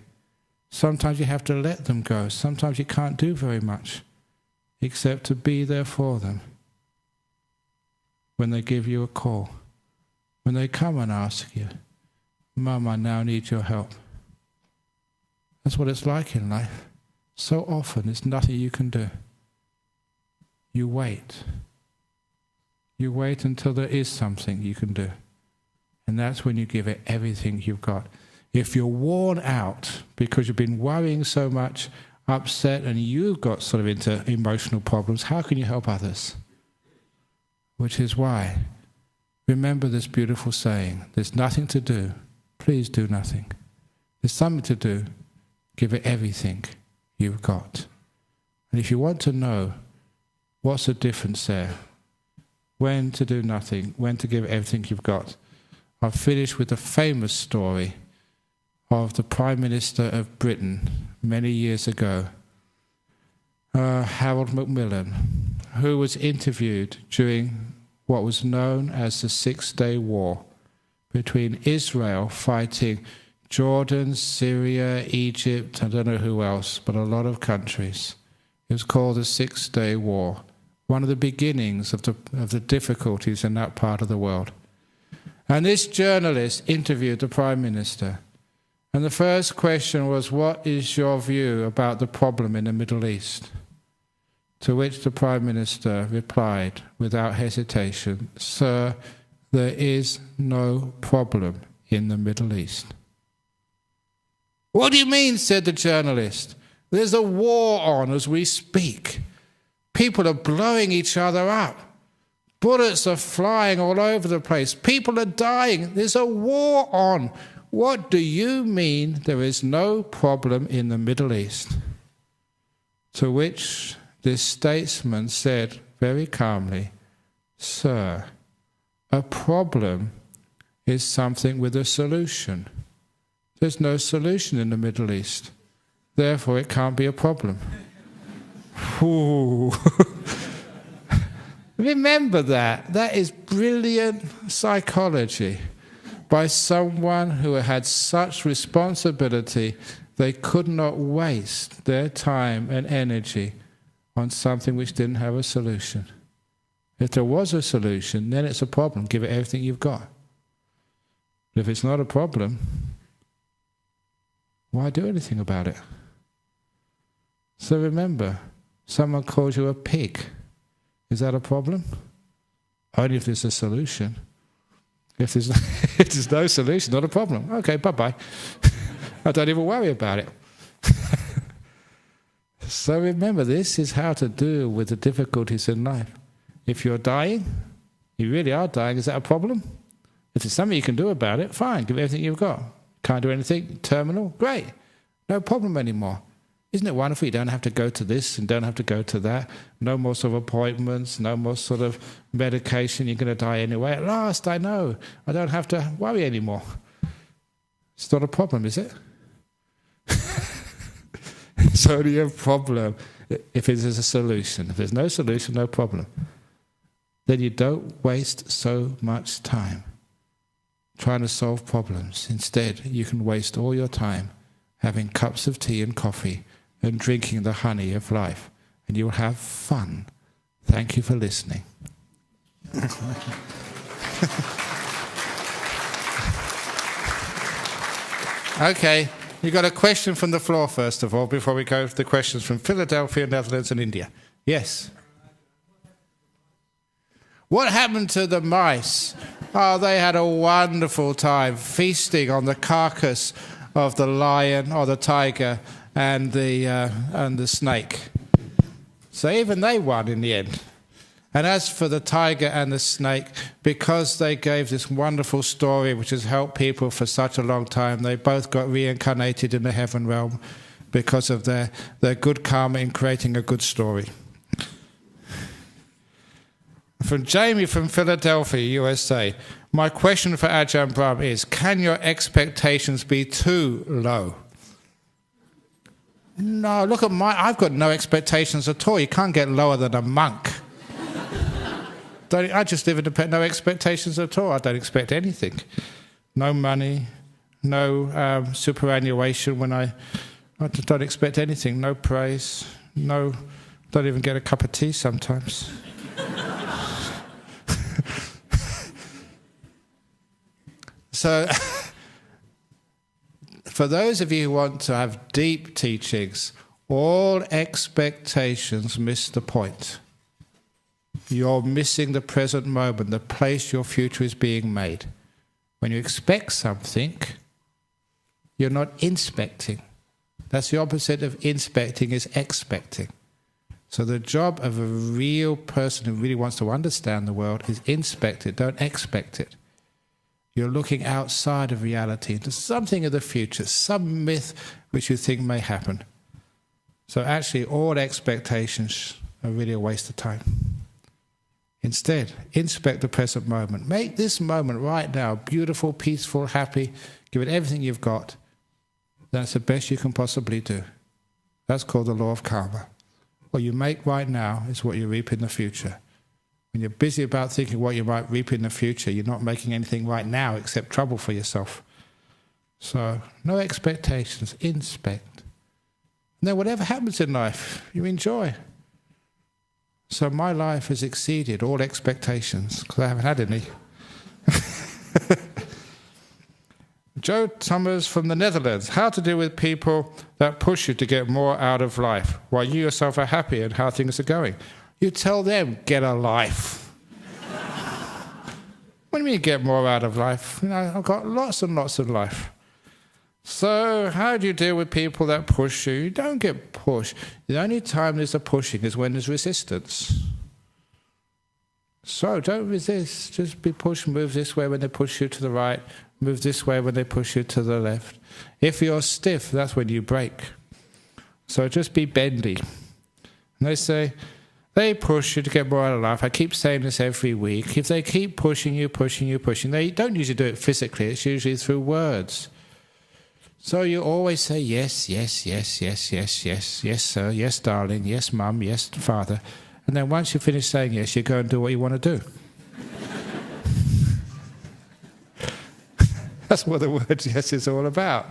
Sometimes you have to let them go. Sometimes you can't do very much except to be there for them. When they give you a call, when they come and ask you, Mum, I now need your help. That's what it's like in life. So often there's nothing you can do. You wait. You wait until there is something you can do. And that's when you give it everything you've got. If you're worn out because you've been worrying so much, upset, and you've got sort of into emotional problems, how can you help others? Which is why, remember this beautiful saying, there's nothing to do, please do nothing. There's something to do, give it everything you've got. And if you want to know what's the difference there, when to do nothing, when to give everything you've got, I'll finish with a famous story of the Prime Minister of Britain many years ago, Harold Macmillan, who was interviewed during what was known as the Six-Day War between Israel fighting Jordan, Syria, Egypt, I don't know who else, but a lot of countries. It was called the Six-Day War, one of the beginnings of the difficulties in that part of the world. And this journalist interviewed the Prime Minister. And the first question was, what is your view about the problem in the Middle East? To which the Prime Minister replied without hesitation, "Sir, there is no problem in the Middle East." "What do you mean?" said the journalist. "There's a war on as we speak. People are blowing each other up. Bullets are flying all over the place. People are dying. There's a war on. What do you mean there is no problem in the Middle East?" To which this statesman said very calmly, "Sir, a problem is something with a solution. There's no solution in the Middle East. Therefore, it can't be a problem." Ooh. Remember that. That is brilliant psychology by someone who had such responsibility they could not waste their time and energy on something which didn't have a solution. If there was a solution, then it's a problem. Give it everything you've got. But if it's not a problem, why do anything about it? So remember, someone calls you a pig. Is that a problem? Only if there's a solution. If there's no solution, not a problem. Okay, bye-bye. I don't even worry about it. So remember, this is how to deal with the difficulties in life. If you're dying, you really are dying, is that a problem? If there's something you can do about it, fine, give everything you've got. Can't do anything, terminal, great. No problem anymore. Isn't it wonderful? You don't have to go to this and don't have to go to that. No more sort of appointments, no more sort of medication. You're going to die anyway. At last, I know. I don't have to worry anymore. It's not a problem, is it? It's only a problem if it is a solution. If there's no solution, no problem. Then you don't waste so much time trying to solve problems. Instead, you can waste all your time having cups of tea and coffee and drinking the honey of life, and you'll have fun. Thank you for listening. Okay, you got a question from the floor first of all, before we go to the questions from Philadelphia, Netherlands and India. Yes? What happened to the mice? Oh, they had a wonderful time feasting on the carcass of the lion or the tiger and the snake. So even they won in the end. And as for the tiger and the snake, because they gave this wonderful story which has helped people for such a long time, they both got reincarnated in the heaven realm because of their good karma in creating a good story. From Jamie from Philadelphia, USA, my question for Ajahn Brahm is, can your expectations be too low? No, look at I've got no expectations at all. You can't get lower than a monk. I just live in no expectations at all. I don't expect anything. No money, no superannuation when I just don't expect anything. No praise, don't even get a cup of tea sometimes. So, for those of you who want to have deep teachings, all expectations miss the point. You're missing the present moment, the place your future is being made. When you expect something, you're not inspecting. That's the opposite of inspecting, is expecting. So the job of a real person who really wants to understand the world is inspect it, don't expect it. You're looking outside of reality into something of the future, some myth which you think may happen. So actually all expectations are really a waste of time. Instead, inspect the present moment. Make this moment right now beautiful, peaceful, happy. Give it everything you've got. That's the best you can possibly do. That's called the law of karma. What you make right now is what you reap in the future. When you're busy about thinking what you might reap in the future, you're not making anything right now except trouble for yourself. So, no expectations, inspect. And then whatever happens in life, you enjoy. So my life has exceeded all expectations, because I haven't had any. Joe Thomas from the Netherlands. How to deal with people that push you to get more out of life, while you yourself are happy and how things are going. You tell them, get a life. What do you mean get more out of life? You know, I've got lots and lots of life. So how do you deal with people that push you? You don't get pushed. The only time there's a pushing is when there's resistance. So don't resist. Just be pushed. Move this way when they push you to the right. Move this way when they push you to the left. If you're stiff, that's when you break. So just be bendy. And they say, they push you to get more out of life. I keep saying this every week. If they keep pushing you, they don't usually do it physically. It's usually through words. So you always say yes, yes, yes, yes, yes, yes, yes, sir, yes, darling, yes, mum, yes, father. And then once you finish saying yes, you go and do what you want to do. That's what the word yes is all about.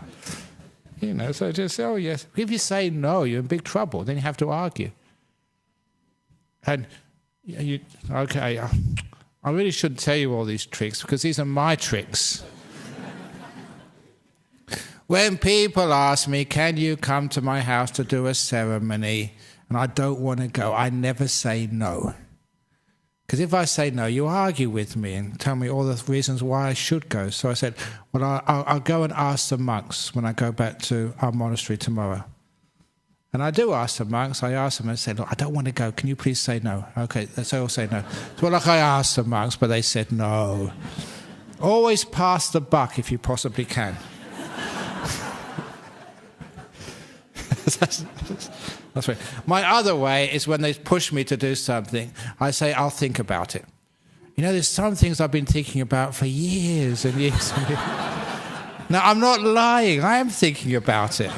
You know, so just say, oh, yes. If you say no, you're in big trouble. Then you have to argue. And okay, I really shouldn't tell you all these tricks, because these are my tricks. When people ask me, can you come to my house to do a ceremony, and I don't want to go, I never say no. Because if I say no, you argue with me and tell me all the reasons why I should go. So I said, well, I'll go and ask the monks when I go back to our monastery tomorrow. And I do ask the monks. I ask them and say, look, I don't want to go. Can you please say no? Okay, so I'll say no. So like I asked the monks, but they said no. Always pass the buck if you possibly can. That's right. My other way is when they push me to do something, I say, I'll think about it. You know, there's some things I've been thinking about for years and years and years. Now, I'm not lying. I am thinking about it.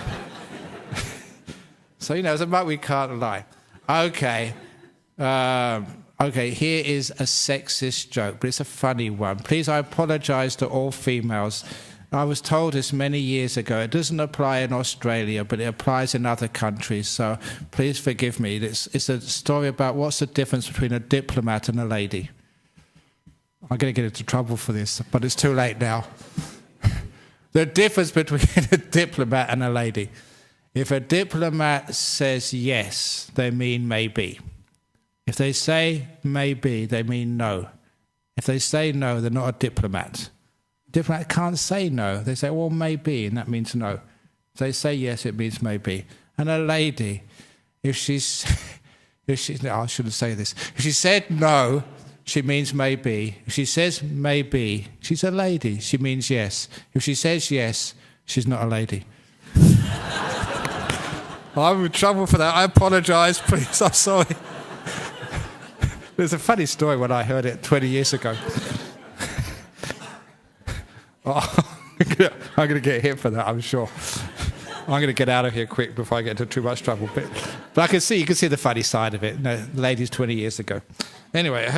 So, you know, as a monk, we can't lie. Okay. Okay, here is a sexist joke, but it's a funny one. Please, I apologize to all females. I was told this many years ago. It doesn't apply in Australia, but it applies in other countries. So please forgive me. It's a story about what's the difference between a diplomat and a lady. I'm going to get into trouble for this, but it's too late now. The difference between a diplomat and a lady. If a diplomat says yes, they mean maybe. If they say maybe, they mean no. If they say no, they're not a diplomat. Diplomat can't say no. They say, well, maybe, and that means no. If they say yes, it means maybe. And a lady, no, I shouldn't say this. If she said no, she means maybe. If she says maybe, she's a lady. She means yes. If she says yes, she's not a lady. I'm in trouble for that. I apologize, please. I'm sorry. There's a funny story when I heard it 20 years ago. Oh, I'm going to get hit for that, I'm sure. I'm going to get out of here quick before I get into too much trouble. But you can see the funny side of it. No, ladies 20 years ago. Anyway,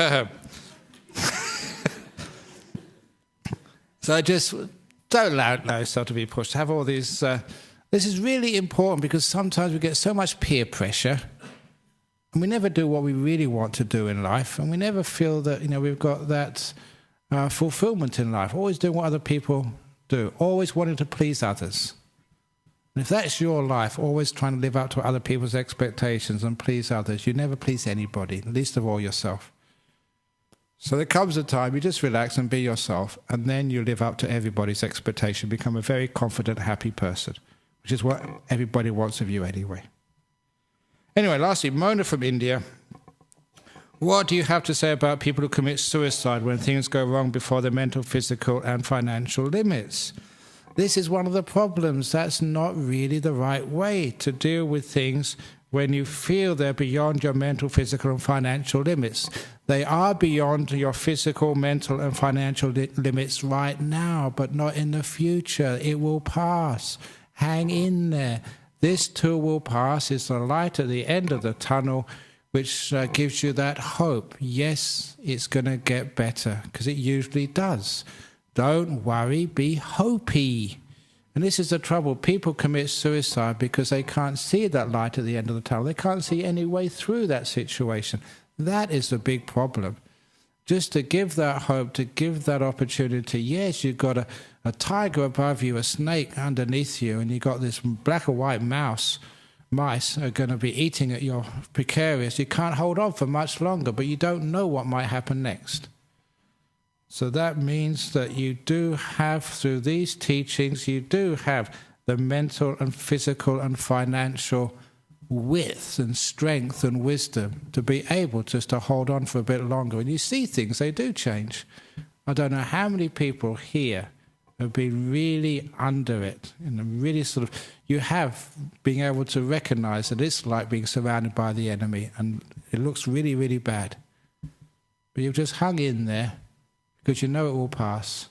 so just don't allow yourself to be pushed. Have all these. This is really important because sometimes we get so much peer pressure, and we never do what we really want to do in life, and we never feel that we've got that. Fulfillment in life, always doing what other people do, always wanting to please others. And if that's your life, always trying to live up to other people's expectations and please others, you never please anybody, least of all yourself. So there comes a time you just relax and be yourself, and then you live up to everybody's expectation, become a very confident, happy person, which is what everybody wants of you anyway. Anyway, lastly, Mona from India. What do you have to say about people who commit suicide when things go wrong before their mental, physical, and financial limits? This is one of the problems. That's not really the right way to deal with things when you feel they're beyond your mental, physical, and financial limits. They are beyond your physical, mental, and financial limits right now, but not in the future. It will pass. Hang in there. This too will pass. It's the light at the end of the tunnel. which gives you that hope. Yes, it's going to get better, because it usually does. Don't worry, be hopey. And this is the trouble. People commit suicide because they can't see that light at the end of the tunnel. They can't see any way through that situation. That is the big problem. Just to give that hope, to give that opportunity. Yes, you've got a tiger above you, a snake underneath you, and you've got this black or white mice are going to be eating at your precarious. You can't hold on for much longer, but you don't know what might happen next. So that means that you do have, through these teachings, you do have the mental and physical and financial width and strength and wisdom to be able just to hold on for a bit longer. And you see things, they do change. I don't know how many people here have been really under it, and really sort of, you have been able to recognize that it's like being surrounded by the enemy, and it looks really, really bad. But you've just hung in there because you know it will pass.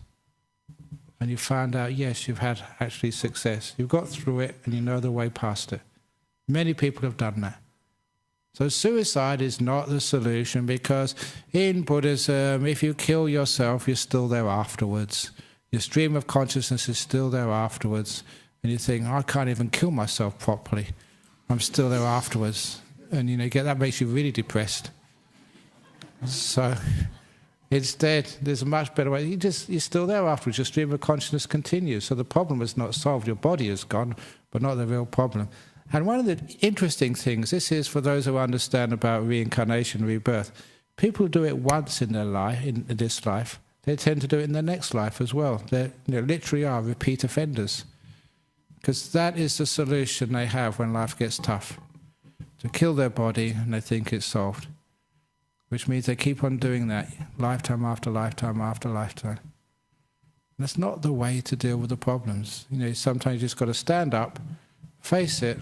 And you found out, yes, you've had actually success. You've got through it and you know the way past it. Many people have done that. So suicide is not the solution, because in Buddhism, if you kill yourself, you're still there afterwards. Your stream of consciousness is still there afterwards. And you think, I can't even kill myself properly. I'm still there afterwards. And that makes you really depressed. So instead, there's a much better way. You're still there afterwards. Your stream of consciousness continues. So the problem is not solved. Your body is gone, but not the real problem. And one of the interesting things, this is for those who understand about reincarnation, rebirth. People do it once in their life, in this life. They tend to do it in their next life as well. They literally are repeat offenders. Because that is the solution they have when life gets tough. To kill their body, and they think it's solved. Which means they keep on doing that, lifetime after lifetime after lifetime. And that's not the way to deal with the problems. Sometimes you just got to stand up, face it,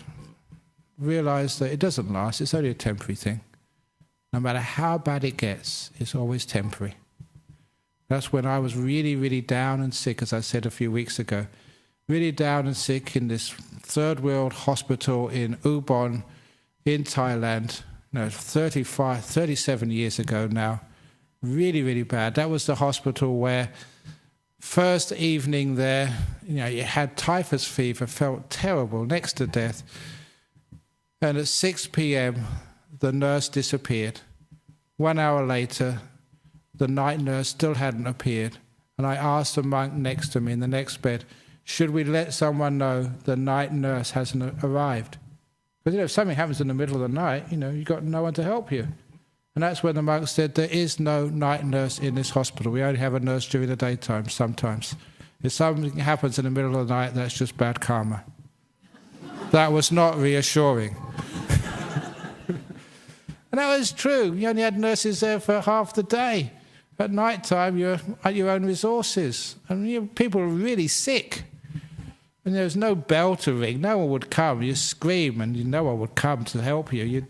realize that it doesn't last, it's only a temporary thing. No matter how bad it gets, it's always temporary. That's when I was really, really down and sick, as I said a few weeks ago. Really down and sick in this third world hospital in Ubon, in Thailand. 37 years ago now. Really, really bad. That was the hospital where first evening there, you had typhus fever, felt terrible, next to death. And at 6 p.m, the nurse disappeared. 1 hour later, the night nurse still hadn't appeared. And I asked the monk next to me in the next bed, should we let someone know the night nurse hasn't arrived? Because if something happens in the middle of the night, you've got no one to help you. And that's when the monk said, there is no night nurse in this hospital. We only have a nurse during the daytime sometimes. If something happens in the middle of the night, that's just bad karma. That was not reassuring. And that was true. You only had nurses there for half the day. At night time, you're at your own resources. And people were really sick. And there was no bell to ring. No one would come. You scream and no one would come to help you.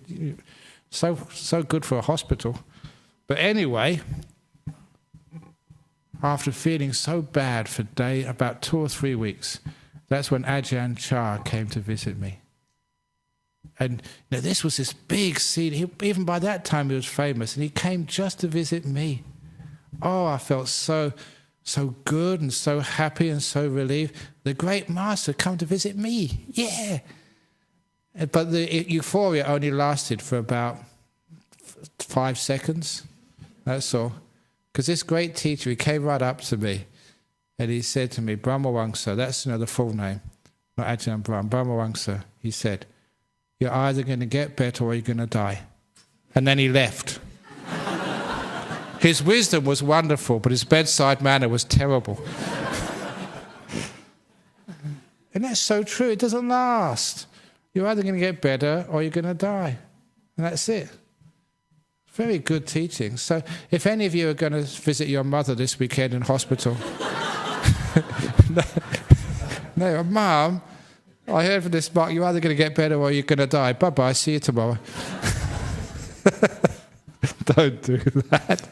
So good for a hospital. But anyway, after feeling so bad for about 2 or 3 weeks, that's when Ajahn Chah came to visit me. And this was this big scene. Even by that time he was famous, and he came just to visit me. Oh, I felt so good and so happy and so relieved. The great master come to visit me. Yeah. But the euphoria only lasted for about 5 seconds. That's all. Because this great teacher, he came right up to me and he said to me, Brahmawangsa, that's the full name, not Ajahn Brahm, Brahmawangsa, he said, you're either going to get better or you're going to die. And then he left. His wisdom was wonderful, but his bedside manner was terrible. And that's so true. It doesn't last. You're either going to get better or you're going to die. And that's it. Very good teaching. So if any of you are going to visit your mother this weekend in hospital, no, Mum, I heard from this monk, you're either going to get better or you're going to die. Bye-bye, see you tomorrow. Don't do that.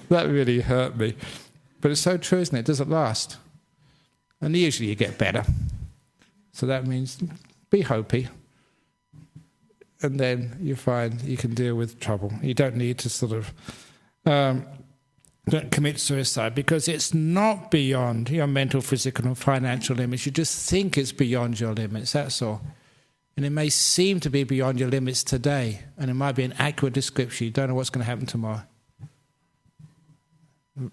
That really hurt me. But it's so true, isn't it? It doesn't last. And usually you get better. So that means be hopey. and then you find you can deal with trouble. You don't need to sort of don't commit suicide, because it's not beyond your mental, physical and financial limits. You just think it's beyond your limits, that's all. And it may seem to be beyond your limits today, and it might be an accurate description. You don't know what's going to happen tomorrow.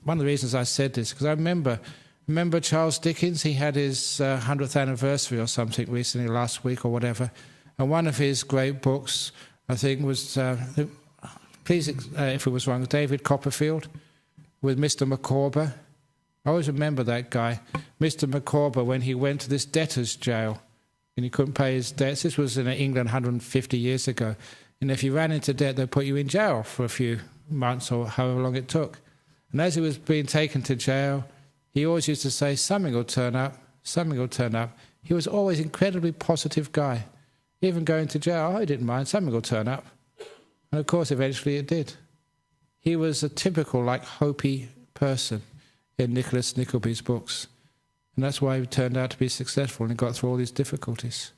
One of the reasons I said this, because I remember Charles Dickens. He had his 100th anniversary or something recently, last week or whatever, and one of his great books, I think, was, please if it was wrong, David Copperfield, with Mr. Micawber. I always remember that guy. Mr. Micawber, when he went to this debtor's jail and he couldn't pay his debts. This was in England 150 years ago. And if you ran into debt, they'd put you in jail for a few months or however long it took. And as he was being taken to jail, he always used to say, something will turn up, something will turn up. He was always an incredibly positive guy. Even going to jail, he didn't mind, something will turn up. And of course, eventually it did. He was a typical, Hopi person in Nicholas Nickleby's books. And that's why he turned out to be successful and got through all these difficulties.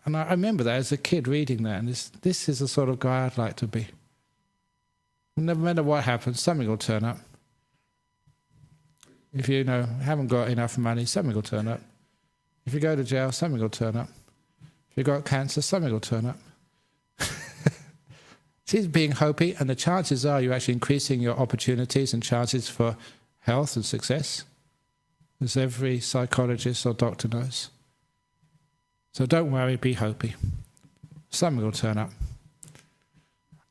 And I remember that as a kid reading that, and this is the sort of guy I'd like to be. No matter what happens, something will turn up. If you haven't got enough money, something will turn up. If you go to jail, something will turn up. If you've got cancer, something will turn up. It's being Hopi, and the chances are you're actually increasing your opportunities and chances for health and success, as every psychologist or doctor knows. So don't worry, be Hopi. Something will turn up.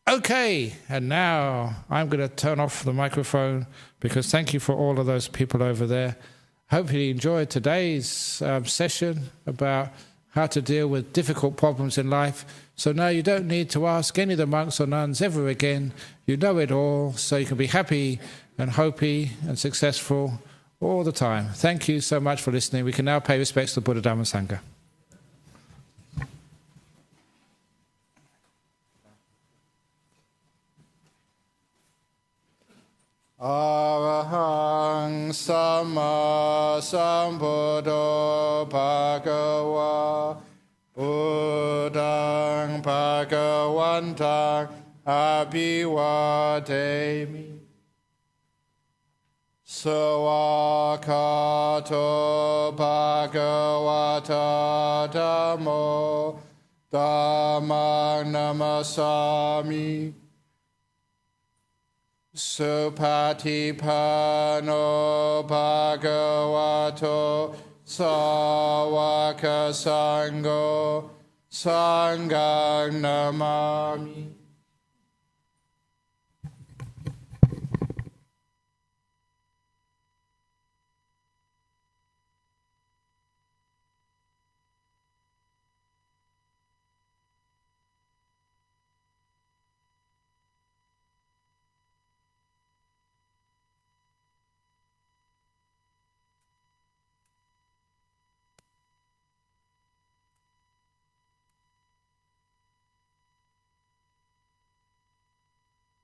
Okay, and now I'm going to turn off the microphone, because thank you for all of those people over there. Hopefully you enjoyed today's session about how to deal with difficult problems in life. So now you don't need to ask any of the monks or nuns ever again. You know it all, so you can be happy and Hopi and successful all the time. Thank you so much for listening. We can now pay respects to Buddha, Dhamma, Sangha. Arahang Samma Sambuddho Bhagava Buddhang Bhagavantang Abhivademi Sawakato Bhagavata Dhammo Dhammang Namasami Supatipano Bhagavato Sawaka Sangho Sanghang Namami.